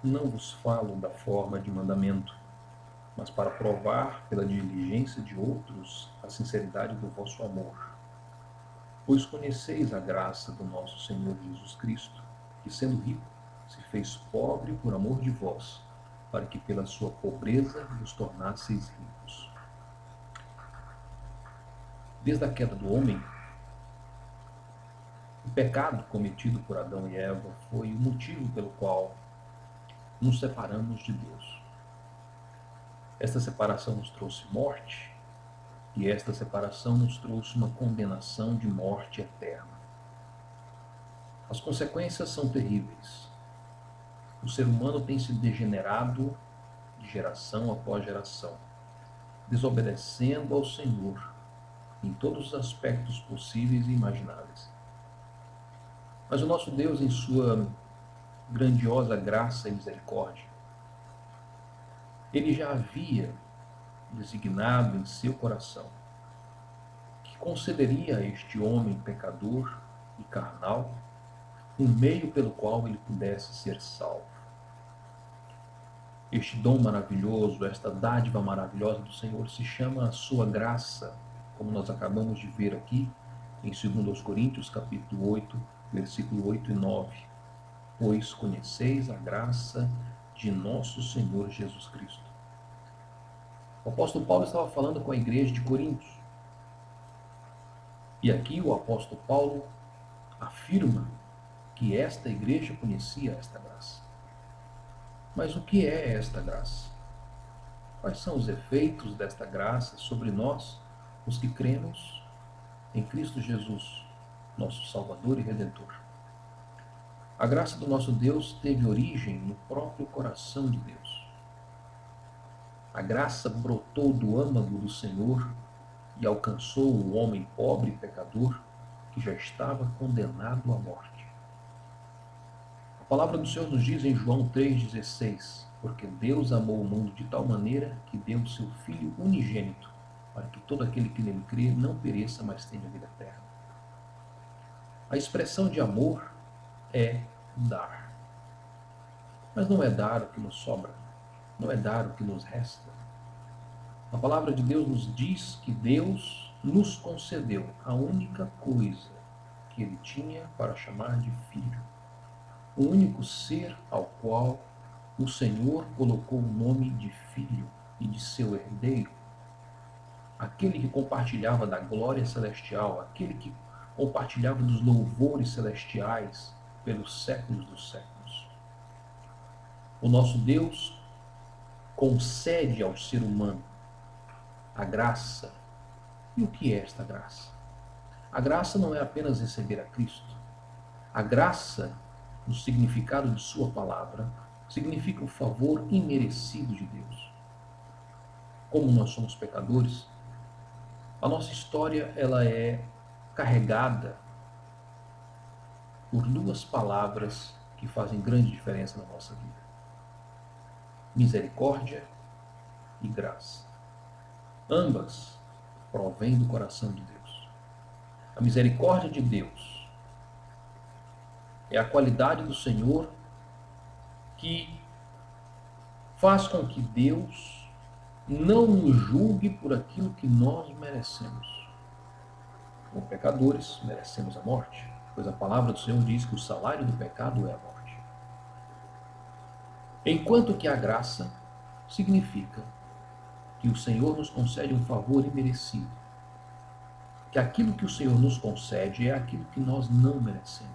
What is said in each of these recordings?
não vos falo da forma de mandamento, mas para provar pela diligência de outros a sinceridade do vosso amor. Pois conheceis a graça do nosso Senhor Jesus Cristo, que sendo rico, se fez pobre por amor de vós, para que pela sua pobreza vos tornasseis ricos. Desde a queda do homem, o pecado cometido por Adão e Eva foi o motivo pelo qual nos separamos de Deus. Esta separação nos trouxe morte, e esta separação nos trouxe uma condenação de morte eterna. As consequências são terríveis. O ser humano tem se degenerado de geração após geração, desobedecendo ao Senhor em todos os aspectos possíveis e imagináveis. Mas o nosso Deus, em sua grandiosa graça e misericórdia, ele já havia designado em seu coração que concederia a este homem pecador e carnal um meio pelo qual ele pudesse ser salvo. Este dom maravilhoso, esta dádiva maravilhosa do Senhor se chama a sua graça, como nós acabamos de ver aqui em 2 Coríntios, capítulo 8, versículo 8 e 9. Pois conheceis a graça de nosso Senhor Jesus Cristo. O apóstolo Paulo estava falando com a igreja de Corinto. E aqui o apóstolo Paulo afirma que esta igreja conhecia esta graça. Mas o que é esta graça? Quais são os efeitos desta graça sobre nós, os que cremos em Cristo Jesus, nosso Salvador e Redentor? A graça do nosso Deus teve origem no próprio coração de Deus. A graça brotou do âmago do Senhor e alcançou o homem pobre e pecador que já estava condenado à morte. A palavra do Senhor nos diz em João 3,16: porque Deus amou o mundo de tal maneira que deu o seu Filho unigênito, para que todo aquele que nele crê não pereça, mas tenha vida eterna. A expressão de amor é dar. Mas não é dar o que nos sobra, não é dar o que nos resta. A palavra de Deus nos diz que Deus nos concedeu a única coisa que ele tinha para chamar de filho. O único ser ao qual o Senhor colocou o nome de filho e de seu herdeiro. Aquele que compartilhava da glória celestial, aquele que compartilhava dos louvores celestiais pelos séculos dos séculos. O nosso Deus concede ao ser humano a graça. E o que é esta graça? A graça não é apenas receber a Cristo. A graça, no significado de sua palavra, significa o favor imerecido de Deus. Como nós somos pecadores, a nossa história ela é carregada por duas palavras que fazem grande diferença na nossa vida: misericórdia e graça. Ambas provêm do coração de Deus. A misericórdia de Deus é a qualidade do Senhor que faz com que Deus não nos julgue por aquilo que nós merecemos. Como pecadores, merecemos a morte, pois a palavra do Senhor diz que o salário do pecado é a morte. Enquanto que a graça significa que o Senhor nos concede um favor imerecido, que aquilo que o Senhor nos concede é aquilo que nós não merecemos.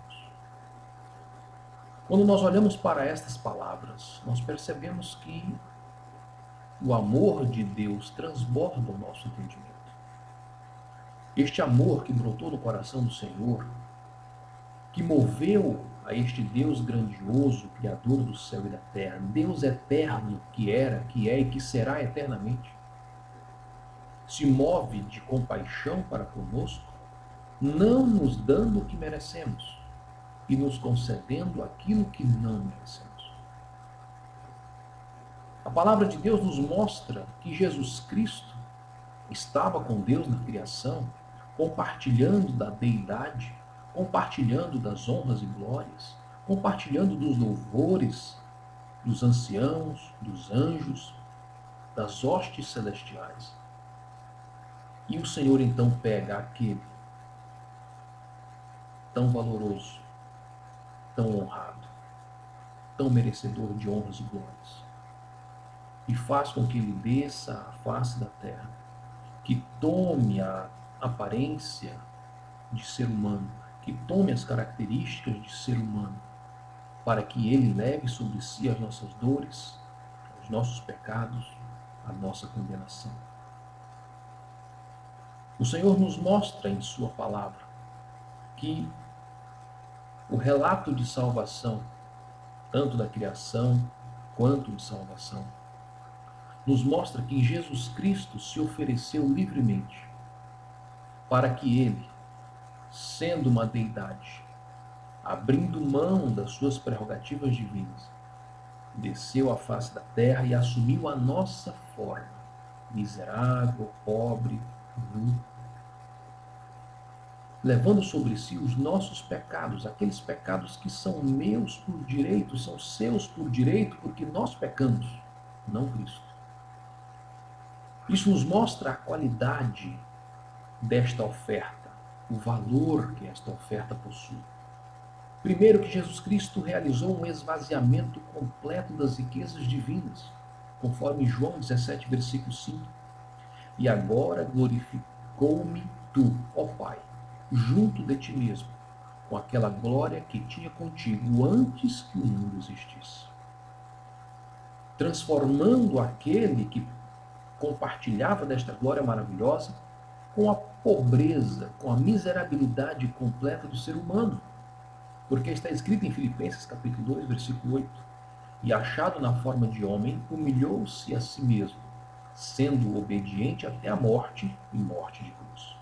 Quando nós olhamos para estas palavras, nós percebemos que o amor de Deus transborda o nosso entendimento. Este amor que brotou no coração do Senhor, que moveu a este Deus grandioso, Criador do céu e da terra, Deus eterno que era, que é e que será eternamente, se move de compaixão para conosco, não nos dando o que merecemos e nos concedendo aquilo que não merecemos. A palavra de Deus nos mostra que Jesus Cristo estava com Deus na criação, compartilhando da deidade, compartilhando das honras e glórias, compartilhando dos louvores dos anciãos, dos anjos, das hostes celestiais. E o Senhor então pega aquele tão valoroso, tão honrado, tão merecedor de honras e glórias, e faz com que ele desça à face da terra, que tome a aparência de ser humano, que tome as características de ser humano, para que ele leve sobre si as nossas dores, os nossos pecados, a nossa condenação. O Senhor nos mostra em sua palavra que o relato de salvação, tanto da criação quanto de salvação, nos mostra que Jesus Cristo se ofereceu livremente para que ele, sendo uma deidade, abrindo mão das suas prerrogativas divinas, desceu à face da terra e assumiu a nossa forma, miserável, pobre, nu, levando sobre si os nossos pecados, aqueles pecados que são meus por direito, são seus por direito, porque nós pecamos, não Cristo. Isso nos mostra a qualidade desta oferta, o valor que esta oferta possui. Primeiro, que Jesus Cristo realizou um esvaziamento completo das riquezas divinas, conforme João 17, versículo 5. E agora glorificou-me tu, ó Pai, junto de ti mesmo, com aquela glória que tinha contigo antes que o mundo existisse. Transformando aquele que compartilhava desta glória maravilhosa com a pobreza, com a miserabilidade completa do ser humano. Porque está escrito em Filipenses capítulo 2, versículo 8: e achado na forma de homem, humilhou-se a si mesmo, sendo obediente até a morte e morte de cruz.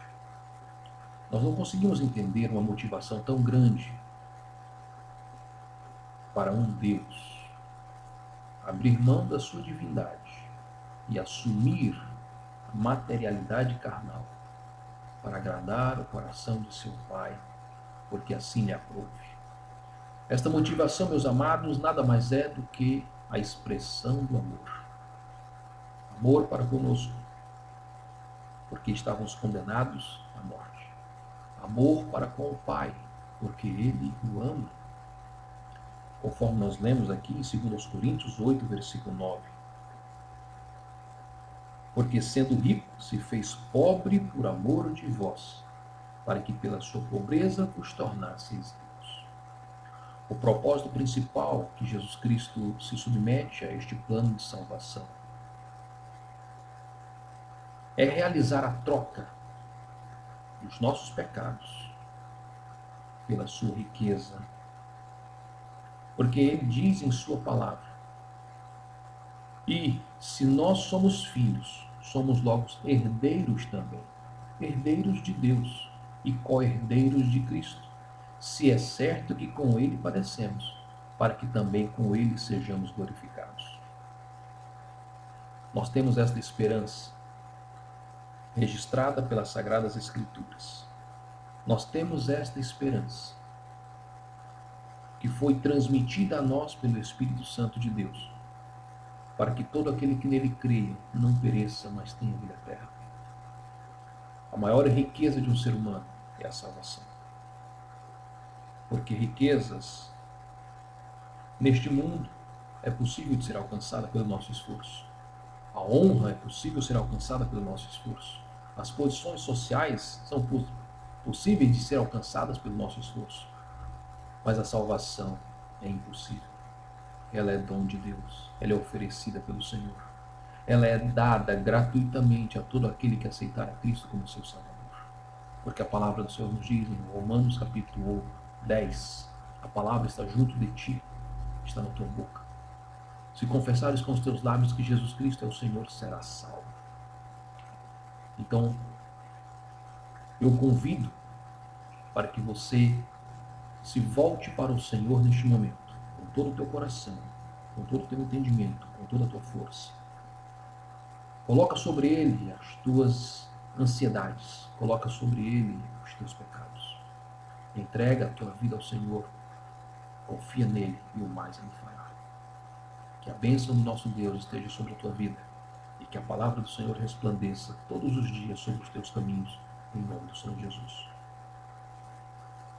Nós não conseguimos entender uma motivação tão grande para um Deus abrir mão da sua divindade e assumir a materialidade carnal para agradar o coração de seu Pai, porque assim lhe aprouve. Esta motivação, meus amados, nada mais é do que a expressão do amor. Amor para conosco, porque estávamos condenados à morte. Amor para com o Pai, porque Ele o ama. Conforme nós lemos aqui em 2 Coríntios 8, versículo 9. Porque sendo rico, se fez pobre por amor de vós, para que pela sua pobreza vos tornasseis ricos. O propósito principal que Jesus Cristo se submete a este plano de salvação é realizar a troca dos nossos pecados pela sua riqueza. Porque ele diz em sua palavra: e se nós somos filhos, somos logo herdeiros também, herdeiros de Deus e co-herdeiros de Cristo, se é certo que com ele padecemos, para que também com ele sejamos glorificados. Nós temos esta esperança registrada pelas Sagradas Escrituras. Nós temos esta esperança que foi transmitida a nós pelo Espírito Santo de Deus, para que todo aquele que nele creia não pereça, mas tenha vida eterna. A maior riqueza de um ser humano é a salvação. Porque riquezas neste mundo é possível de ser alcançada pelo nosso esforço. A honra é possível ser alcançada pelo nosso esforço. As posições sociais são possíveis de ser alcançadas pelo nosso esforço. Mas a salvação é impossível. Ela é dom de Deus. Ela é oferecida pelo Senhor. Ela é dada gratuitamente a todo aquele que aceitar a Cristo como seu Salvador. Porque a palavra do Senhor nos diz em Romanos capítulo 10, a palavra está junto de ti, está na tua boca. Se confessares com os teus lábios que Jesus Cristo é o Senhor, serás salvo. Então, eu convido para que você se volte para o Senhor neste momento, com todo o teu coração, com todo o teu entendimento, com toda a tua força. Coloca sobre Ele as tuas ansiedades, coloca sobre Ele os teus pecados. Entrega a tua vida ao Senhor, confia nele e o mais Ele fará. Que a bênção do nosso Deus esteja sobre a tua vida e que a palavra do Senhor resplandeça todos os dias sobre os teus caminhos, em nome do Senhor Jesus.